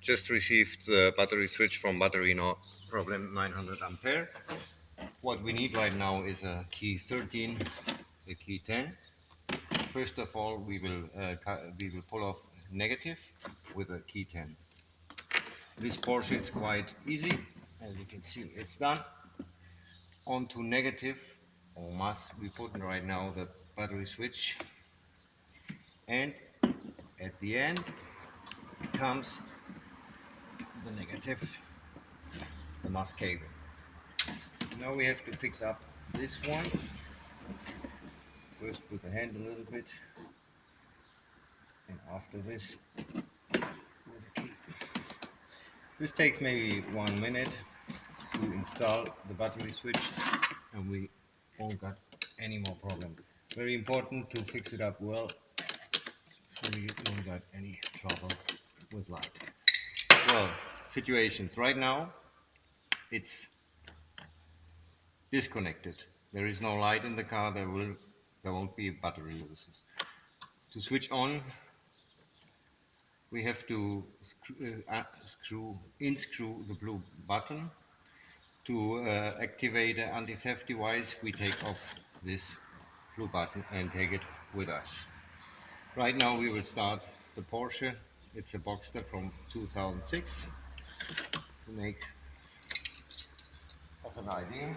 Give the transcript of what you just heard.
just received the battery switch from Batterino Problem 900 ampere. What we need right now is a key 13, a key 10. First of all, we will pull off negative with a key 10. This portion is quite easy, as you can see. It's done. Onto negative, or mass, we put in right now the battery switch, and at the end comes the negative, the mass cable. Now we have to fix up this one. First put the hand a little bit, and after this with a key. This takes maybe 1 minute to install the battery switch, and we won't got any more problem. Very important to fix it up well so you don't got any trouble with light. Well, situations right now, it's disconnected. There is no light in the car. There won't be battery losses. To switch on, we have to unscrew the blue button. To activate the anti-theft device, we take off this blue button and take it with us. Right now we will start the Porsche. It's a Boxster from 2006 to make as an idea.